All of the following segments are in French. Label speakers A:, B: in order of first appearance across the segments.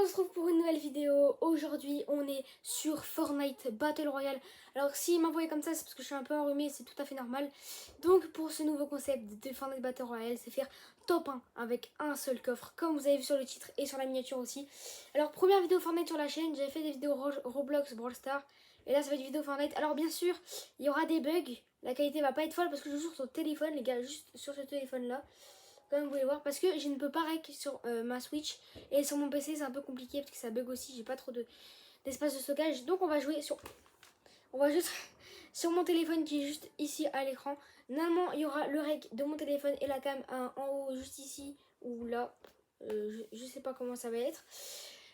A: on se retrouve pour une nouvelle vidéo. Aujourd'hui, on est sur Fortnite Battle Royale. Alors, s'il m'a envoyé comme ça, c'est parce que je suis un peu enrhumée, c'est tout à fait normal. Donc, pour ce nouveau concept de Fortnite Battle Royale, c'est faire top 1 avec un seul coffre, comme vous avez vu sur le titre et sur la miniature aussi. Alors, première vidéo Fortnite sur la chaîne, j'avais fait des vidéos Roblox, Brawl Stars. Et là, ça va être une vidéo Fortnite. Alors, bien sûr, il y aura des bugs. La qualité va pas être folle parce que je joue sur son téléphone, les gars, juste sur ce téléphone-là. Comme vous pouvez voir, parce que je ne peux pas rec sur ma Switch et sur mon PC c'est un peu compliqué parce que ça bug aussi, j'ai pas trop d'espace de stockage. Donc on va jouer sur sur mon téléphone qui est juste ici à l'écran. Normalement il y aura le rec de mon téléphone et la cam en haut juste ici ou là. Je sais pas comment ça va être.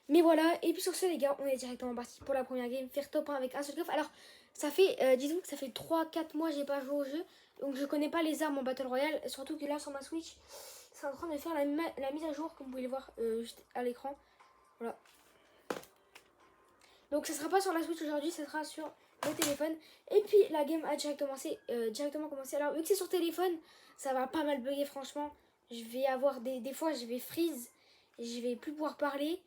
A: Mais voilà, et puis sur ce les gars, on est directement parti pour la première game, faire top 1 avec un seul coffre. Alors ça fait, disons que ça fait 3-4 mois que j'ai pas joué au jeu. Donc je connais pas les armes en Battle Royale. Surtout que là sur ma Switch, c'est en train de faire la mise à jour, comme vous pouvez le voir juste à l'écran. Voilà. Donc ça sera pas sur la Switch aujourd'hui, ça sera sur le téléphone. Et puis la game a directement commencé. Alors vu que c'est sur téléphone, ça va pas mal bugger franchement. Je vais avoir des fois je vais freeze, et je vais plus pouvoir parler.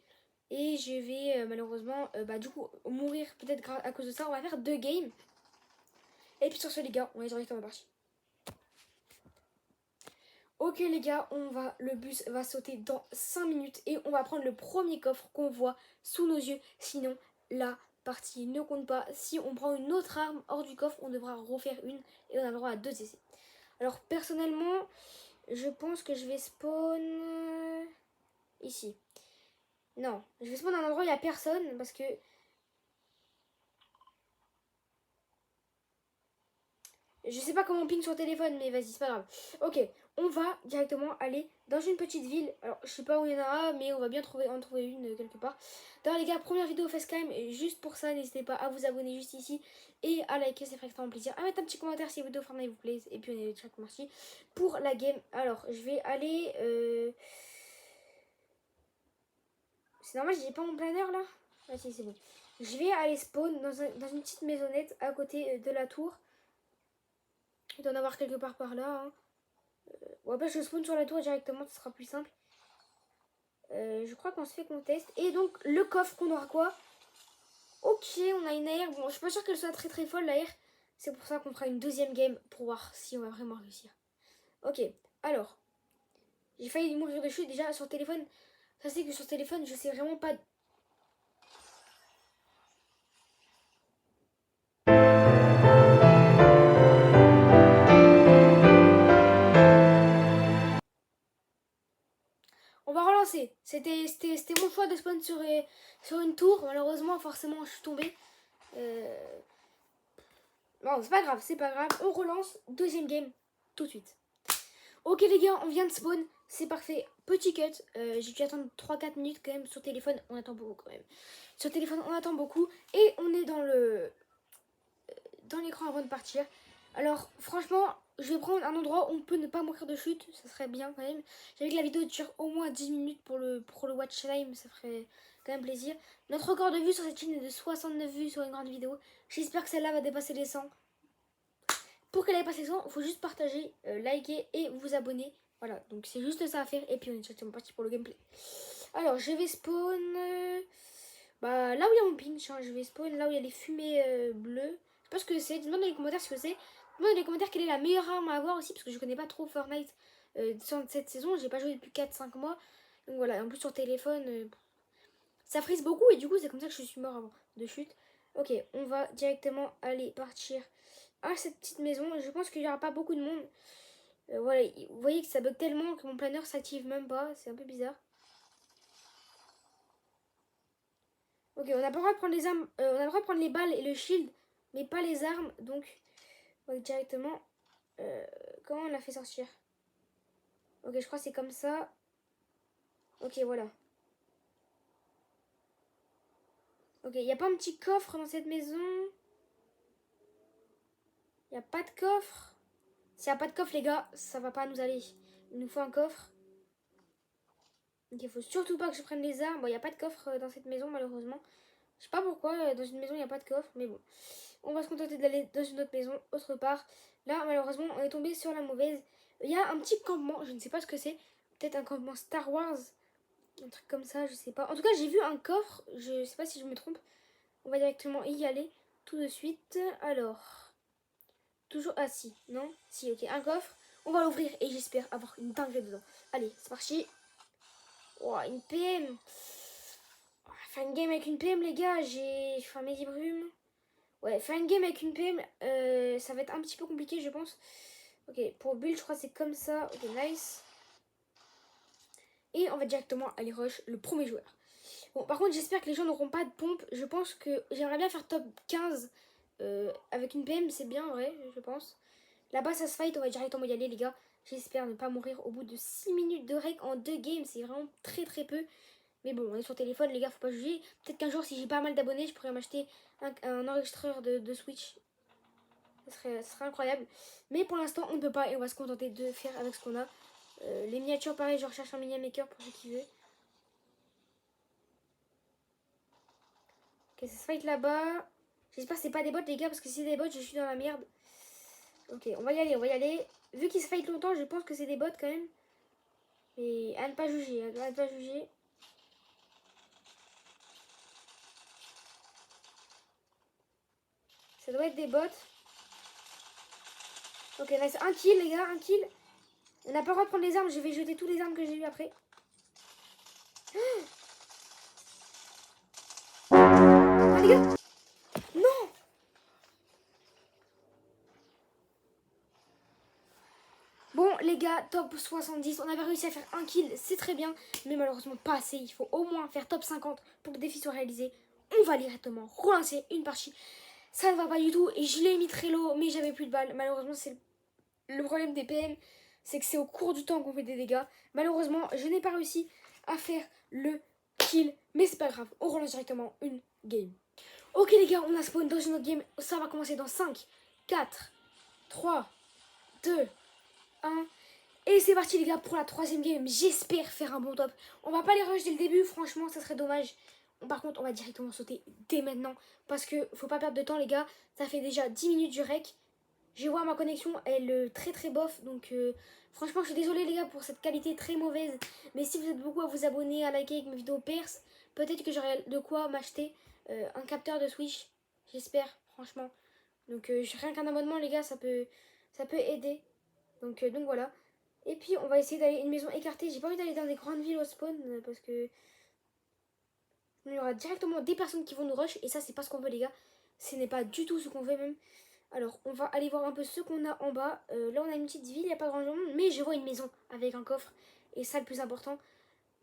A: Et je vais malheureusement du coup mourir peut-être à cause de ça. On va faire 2 games. Et puis sur ce les gars, on est directement parti. Ok les gars, le bus va sauter dans 5 minutes et on va prendre le premier coffre qu'on voit sous nos yeux. Sinon, la partie ne compte pas. Si on prend une autre arme hors du coffre, on devra refaire une et on a le droit à 2 essais. Alors personnellement, je pense que je vais spawn ici. Non, je vais spawn dans un endroit où il n'y a personne parce que... Je sais pas comment on ping sur téléphone, mais vas-y, c'est pas grave. Ok, on va directement aller dans une petite ville. Alors, je sais pas où il y en a, mais on va bien en trouver une quelque part. D'ailleurs, les gars, première vidéo facecam. Juste pour ça, n'hésitez pas à vous abonner juste ici et à liker, ça ferait extrêmement plaisir. À mettre un petit commentaire si la vidéo Fortnite vous plaît. Et puis, on est déjà parti pour la game. Alors, je vais aller. C'est normal, j'ai pas mon planeur là. Ah, si, c'est bon. Je vais aller spawn dans une petite maisonnette à côté de la tour. Il doit en avoir quelque part par là. Hein. Ou après je spawn sur la tour directement, ce sera plus simple. Je crois qu'on se fait qu'on teste. Et donc le coffre qu'on aura quoi? Ok, on a une AR. Bon, je suis pas sûre qu'elle soit très très folle l'AR. C'est pour ça qu'on fera une deuxième game pour voir si on va vraiment réussir. Ok, alors. J'ai failli mourir de chute déjà sur téléphone. Ça c'est que sur téléphone, je sais vraiment pas... On va relancer. C'était mon choix de spawn sur une tour. Malheureusement, forcément, je suis tombée. Non, c'est pas grave, c'est pas grave. On relance. Deuxième game, tout de suite. Ok les gars, on vient de spawn. C'est parfait. Petit cut. J'ai dû attendre 3-4 minutes quand même. Sur téléphone, on attend beaucoup quand même. Sur téléphone, on attend beaucoup. Et on est dans l'écran avant de partir. Alors, franchement, je vais prendre un endroit où on peut ne pas mourir de chute. Ça serait bien quand même. J'avais que la vidéo dure au moins 10 minutes pour le watch time. Ça ferait quand même plaisir. Notre record de vues sur cette chaîne est de 69 vues sur une grande vidéo. J'espère que celle-là va dépasser les 100. Pour qu'elle ait passé les 100, il faut juste partager, liker et vous abonner. Voilà, donc c'est juste ça à faire. Et puis on est directement parti pour le gameplay. Alors, je vais spawn... là où il y a mon ping, je vais spawn là où il y a les fumées bleues. Je sais pas ce que c'est, dites-moi dans les commentaires ce que c'est. Dites-moi dans les commentaires quelle est la meilleure arme à avoir aussi, parce que je connais pas trop Fortnite sur cette saison. J'ai pas joué depuis 4-5 mois. Donc voilà, en plus sur téléphone, ça frise beaucoup et du coup c'est comme ça que je suis mort avant de chute. Ok, on va directement aller partir à cette petite maison. Je pense qu'il n'y aura pas beaucoup de monde. Voilà, vous voyez que ça bug tellement que mon planeur s'active même pas. C'est un peu bizarre. Ok, on n'a pas le droit de prendre les armes. On a le droit de prendre les balles et le shield, mais pas les armes. Donc, on va directement... comment on l'a fait sortir? Ok, je crois que c'est comme ça. Ok, voilà. Ok, il n'y a pas un petit coffre dans cette maison? Il n'y a pas de coffre? S'il n'y a pas de coffre, les gars, ça va pas nous aller. Il nous faut un coffre. Donc, il faut surtout pas que je prenne les armes. Bon, il n'y a pas de coffre dans cette maison, malheureusement. Je sais pas pourquoi, dans une maison, il n'y a pas de coffre. Mais bon, on va se contenter d'aller dans une autre maison, autre part. Là, malheureusement, on est tombé sur la mauvaise. Il y a un petit campement, je ne sais pas ce que c'est. Peut-être un campement Star Wars. Un truc comme ça, je sais pas. En tout cas, j'ai vu un coffre. Je sais pas si je me trompe. On va directement y aller tout de suite. Alors, toujours... Ah si, non? Si, ok, un coffre. On va l'ouvrir et j'espère avoir une dinguerie dedans. Allez, c'est parti. Oh, une PM. Faire une game avec une PM, les gars. J'ai fait un Medibrume. Ouais, faire une game avec une PM, ça va être un petit peu compliqué, je pense. Ok, pour build, je crois que c'est comme ça. Ok, nice. Et on va directement aller rush le premier joueur. Bon, par contre, j'espère que les gens n'auront pas de pompe. Je pense que j'aimerais bien faire top 15 avec une PM, c'est bien, vrai, je pense. Là-bas, ça se fight, on va directement y aller, les gars. J'espère ne pas mourir au bout de 6 minutes de rec en 2 games. C'est vraiment très très peu. Mais bon, on est sur téléphone, les gars, faut pas juger. Peut-être qu'un jour, si j'ai pas mal d'abonnés, je pourrais m'acheter un enregistreur de Switch. Ça serait incroyable. Mais pour l'instant, on ne peut pas et on va se contenter de faire avec ce qu'on a. Les miniatures, pareil, je recherche un mini maker pour ceux qui veulent. Ok, ça se fight là-bas. J'espère que c'est pas des bots, les gars, parce que si c'est des bots, je suis dans la merde. Ok, on va y aller, on va y aller. Vu qu'ils se fight longtemps, je pense que c'est des bots quand même. Mais à ne pas juger, à ne pas juger. Ça doit être des bots. Ok, nice. Un kill, les gars, un kill. On n'a pas le droit de prendre les armes, je vais jeter toutes les armes que j'ai eues après. Ah, les gars. Non. Bon, les gars, top 70. On avait réussi à faire un kill, c'est très bien. Mais malheureusement, pas assez. Il faut au moins faire top 50 pour que le défi soit réalisé. On va directement relancer une partie. Ça ne va pas du tout. Et je l'ai mis très low, mais j'avais plus de balles. Malheureusement, c'est le problème des PM. C'est que c'est au cours du temps qu'on fait des dégâts. Malheureusement, je n'ai pas réussi à faire le kill. Mais c'est pas grave. On relance directement une game. Ok, les gars, on a spawn dans une autre game. Ça va commencer dans 5, 4, 3, 2, 1. Et c'est parti, les gars, pour la troisième game. J'espère faire un bon top. On va pas les rush dès le début, franchement, ça serait dommage. Par contre, on va directement sauter dès maintenant. Parce que faut pas perdre de temps, les gars. Ça fait déjà 10 minutes du rec. Je vois ma connexion, elle est très très bof. Donc, franchement, je suis désolée, les gars, pour cette qualité très mauvaise. Mais si vous êtes beaucoup à vous abonner, à liker avec mes vidéos perse, peut-être que j'aurai de quoi m'acheter un capteur de Switch. J'espère, franchement. Donc, rien qu'un abonnement, les gars, ça peut aider. Donc voilà. Et puis on va essayer d'aller une maison écartée. J'ai pas envie d'aller dans des grandes villes au spawn parce que il y aura directement des personnes qui vont nous rush et ça c'est pas ce qu'on veut, les gars. Ce n'est pas du tout ce qu'on veut même. Alors on va aller voir un peu ce qu'on a en bas. Là on a une petite ville, il n'y a pas grand monde, mais je vois une maison avec un coffre et ça le plus important.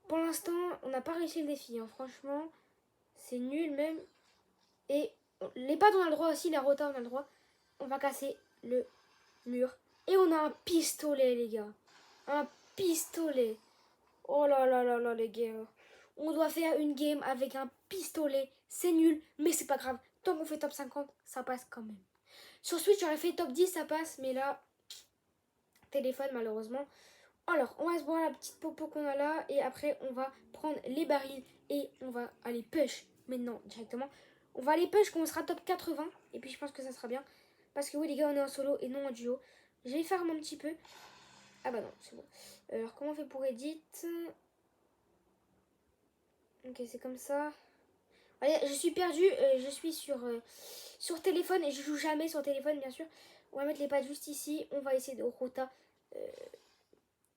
A: Pour l'instant on n'a pas réussi le défi, hein. Franchement c'est nul même. Et les pattes on a le droit aussi, la rota on a le droit. On va casser le mur. Et on a un pistolet, les gars. Un pistolet. Oh là là là là, les gars. On doit faire une game avec un pistolet. C'est nul, mais c'est pas grave. Tant qu'on fait top 50, ça passe quand même. Sur Switch, j'aurais fait top 10, ça passe. Mais là, téléphone, malheureusement. Alors, on va se boire la petite popo qu'on a là. Et après, on va prendre les barils. Et on va aller push maintenant, directement. On va aller push quand on sera top 80. Et puis, je pense que ça sera bien. Parce que oui, les gars, on est en solo et non en duo. Je vais farm un petit peu. Ah bah non, c'est bon. Alors, comment on fait pour edit? Ok, c'est comme ça. Allez, je suis perdue. Je suis sur téléphone et je joue jamais sur téléphone, bien sûr. On va mettre les pads juste ici. On va essayer de rota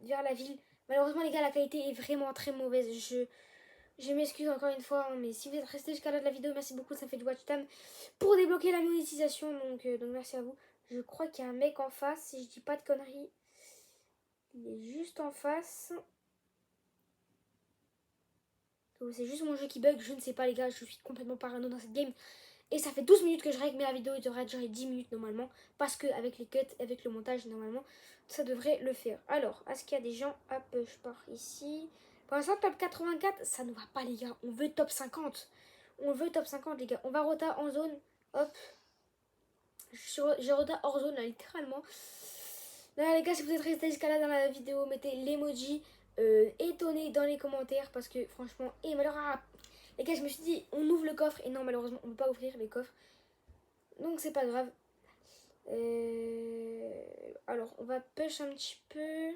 A: vers la ville. Malheureusement, les gars, la qualité est vraiment très mauvaise. Je m'excuse encore une fois, hein, mais si vous êtes resté jusqu'à là de la vidéo, merci beaucoup. Ça fait du watch time pour débloquer la monétisation. Donc merci à vous. Je crois qu'il y a un mec en face, si je dis pas de conneries. Il est juste en face. C'est juste mon jeu qui bug, je ne sais pas, les gars, je suis complètement parano dans cette game. Et ça fait 12 minutes que je règle, mais la vidéo devrait durer 10 minutes normalement. Parce que avec les cuts, avec le montage, normalement, ça devrait le faire. Alors, est-ce qu'il y a des gens? Hop, je pars ici. Pour l'instant, top 84, ça ne va pas, les gars. On veut top 50. On veut top 50, les gars. On va rota en zone. Hop. J'ai rota hors zone, là, littéralement. Là, les gars, si vous êtes restés jusqu'à là dans la vidéo, mettez l'emoji étonné dans les commentaires. Parce que, franchement, et malheureusement, les gars, je me suis dit, on ouvre le coffre. Et non, malheureusement, on ne peut pas ouvrir les coffres. Donc, c'est pas grave. Alors, on va push un petit peu.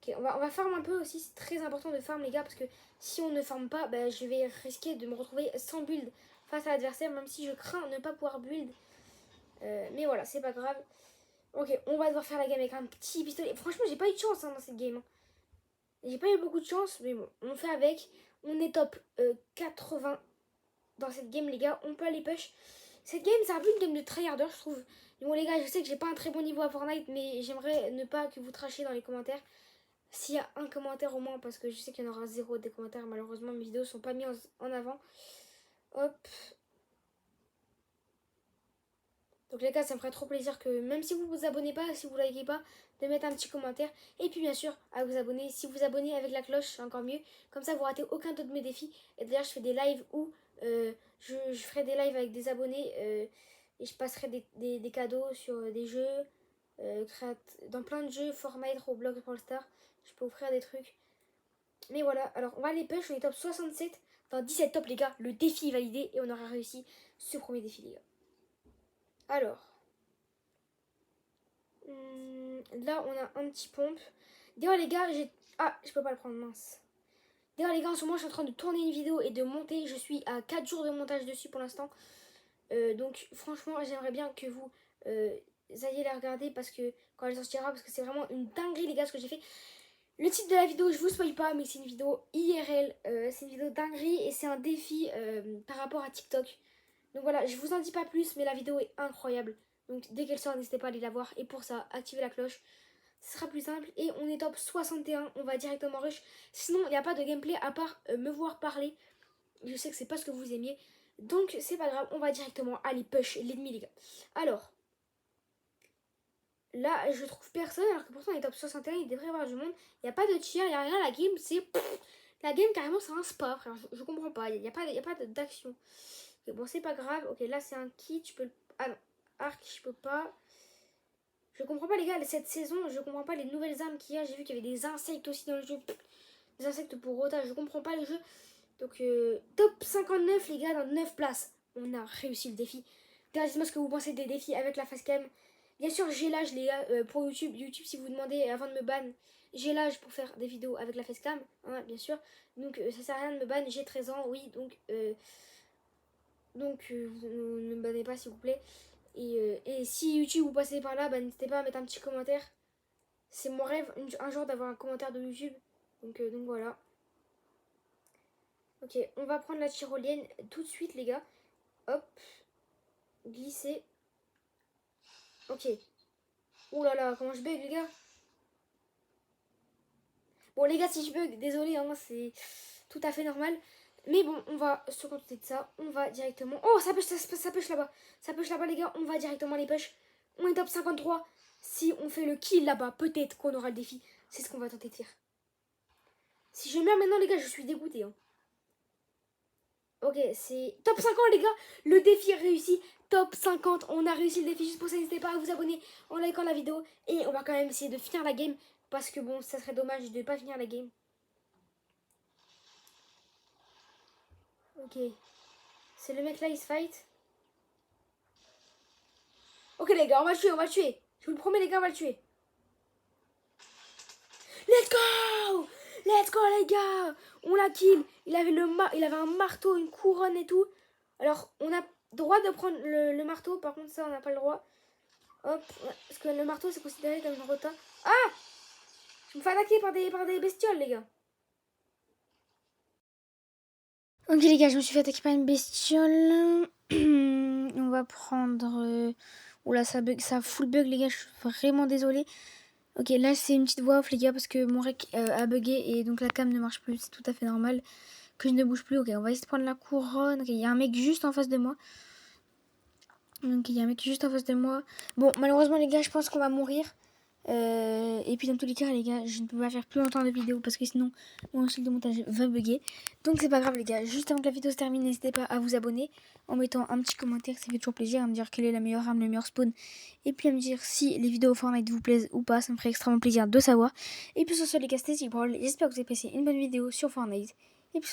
A: Ok, on va farm un peu aussi, c'est très important de farm les gars, parce que si on ne farm pas, bah, je vais risquer de me retrouver sans build face à l'adversaire, même si je crains ne pas pouvoir build. Mais voilà, c'est pas grave. Ok, on va devoir faire la game avec un petit pistolet. Franchement, j'ai pas eu de chance dans cette game. J'ai pas eu beaucoup de chance, mais bon, on fait avec. On est top 80 dans cette game, les gars. On peut aller push. Cette game, c'est un peu une game de tryharder, je trouve. Bon, les gars, je sais que j'ai pas un très bon niveau à Fortnite, mais j'aimerais ne pas que vous trachiez dans les commentaires. S'il y a un commentaire au moins, parce que je sais qu'il y en aura zéro des commentaires, malheureusement, mes vidéos sont pas mises en avant. Hop. Donc les gars, ça me ferait trop plaisir que même si vous vous abonnez pas, si vous likez pas, de mettre un petit commentaire. Et puis bien sûr, à vous abonner. Si vous abonnez avec la cloche, c'est encore mieux. Comme ça, vous ratez aucun de mes défis. Et d'ailleurs, je fais des lives où je ferai des lives avec des abonnés et je passerai des cadeaux sur des jeux, dans plein de jeux, Fortnite, Roblox, Brawl Stars. Je peux offrir des trucs. Mais voilà, alors on va aller push, on est top 67. Enfin 17 top les gars, le défi est validé et on aura réussi ce premier défi les gars. Alors, là on a un petit pompe. D'ailleurs les gars, Ah, je peux pas le prendre, mince. D'ailleurs les gars, en ce moment je suis en train de tourner une vidéo et de monter. Je suis à 4 jours de montage dessus pour l'instant. Donc franchement, j'aimerais bien que vous alliez la regarder parce que quand elle sortira, parce que c'est vraiment une dinguerie les gars ce que j'ai fait. Le titre de la vidéo, je vous spoil pas, mais c'est une vidéo IRL, c'est une vidéo dinguerie et c'est un défi par rapport à TikTok. Donc voilà, je vous en dis pas plus, mais la vidéo est incroyable. Donc dès qu'elle sort, n'hésitez pas à aller la voir. Et pour ça, activez la cloche, ce sera plus simple. Et on est top 61, on va directement rush. Sinon, il n'y a pas de gameplay à part me voir parler. Je sais que c'est pas ce que vous aimiez. Donc c'est pas grave, on va directement aller push l'ennemi les gars. Alors, là, je trouve personne, alors que pourtant, on est top 61, il devrait y avoir du monde. Il n'y a pas de tir, il n'y a rien. La game, c'est... La game, carrément, c'est un spa, frère. Je comprends pas. Il n'y a pas d'action. Okay, bon, c'est pas grave. Ok, là, c'est un kit. Je peux... Ah non, arc, je peux pas. Je comprends pas, les gars, cette saison, je comprends pas les nouvelles armes qu'il y a. J'ai vu qu'il y avait des insectes aussi dans le jeu. Des insectes pour Rota. Je comprends pas le jeu. Donc, top 59, les gars, dans 9 places. On a réussi le défi. Dites-moi ce que vous pensez des défis avec la facecam. Bien sûr, j'ai l'âge, les gars, pour YouTube. YouTube, si vous demandez avant de me ban, j'ai l'âge pour faire des vidéos avec la facecam, hein, bien sûr. Donc, ça sert à rien de me ban. J'ai 13 ans, oui. Donc, ne me bannez pas, s'il vous plaît. Et si YouTube, vous passez par là, bah, n'hésitez pas à mettre un petit commentaire. C'est mon rêve, un jour, d'avoir un commentaire de YouTube. Donc voilà. Ok, on va prendre la tyrolienne tout de suite, les gars. Hop. Glisser. Ok. Ouh là là, comment je bug, les gars. Bon, les gars, si je bug, désolé, hein, c'est tout à fait normal. Mais bon, on va se contenter de ça. On va directement... Oh, ça pêche là-bas. Ça pêche là-bas, les gars. On va directement les pêches. On est top 53. Si on fait le kill là-bas, peut-être qu'on aura le défi. C'est ce qu'on va tenter de faire. Si je meurs maintenant, les gars, je suis dégoûté. Hein. Ok, c'est top 50, les gars. Le défi est réussi. Top 50. On a réussi le défi. Juste pour ça, n'hésitez pas à vous abonner en likant la vidéo. Et on va quand même essayer de finir la game. Parce que bon, ça serait dommage de ne pas finir la game. Ok. C'est le mec là, il se fight. Ok les gars, on va le tuer, on va le tuer. Je vous le promets les gars, on va le tuer. Let's go! Let's go les gars! On l'a kill. Il avait un marteau, une couronne et tout. Alors, on a droit de prendre le marteau. Par contre, ça, on n'a pas le droit. Hop. Parce que le marteau, c'est considéré comme une rota. Ah! Je me fais attaquer par des bestioles, les gars. Ok les gars, je me suis fait attaquer par une bestiole. On va prendre... Oula, ça full bug les gars, je suis vraiment désolée. Ok, là c'est une petite voix off les gars parce que mon rec a bugué et donc la cam ne marche plus, c'est tout à fait normal que je ne bouge plus. Ok, on va essayer de prendre la couronne. Ok, il y a un mec juste en face de moi. Donc il y a un mec juste en face de moi. Bon, malheureusement les gars, je pense qu'on va mourir. Et puis dans tous les cas les gars, je ne peux pas faire plus longtemps de vidéo parce que sinon mon style de montage va bugger. Donc c'est pas grave les gars, juste avant que la vidéo se termine, n'hésitez pas à vous abonner en mettant un petit commentaire, ça fait toujours plaisir, à me dire quelle est la meilleure arme, le meilleur spawn. Et puis à me dire si les vidéos Fortnite vous plaisent ou pas, ça me ferait extrêmement plaisir de savoir. Et puis sur ce les gars, c'était Brawl, j'espère que vous avez passé une bonne vidéo sur Fortnite. Et puis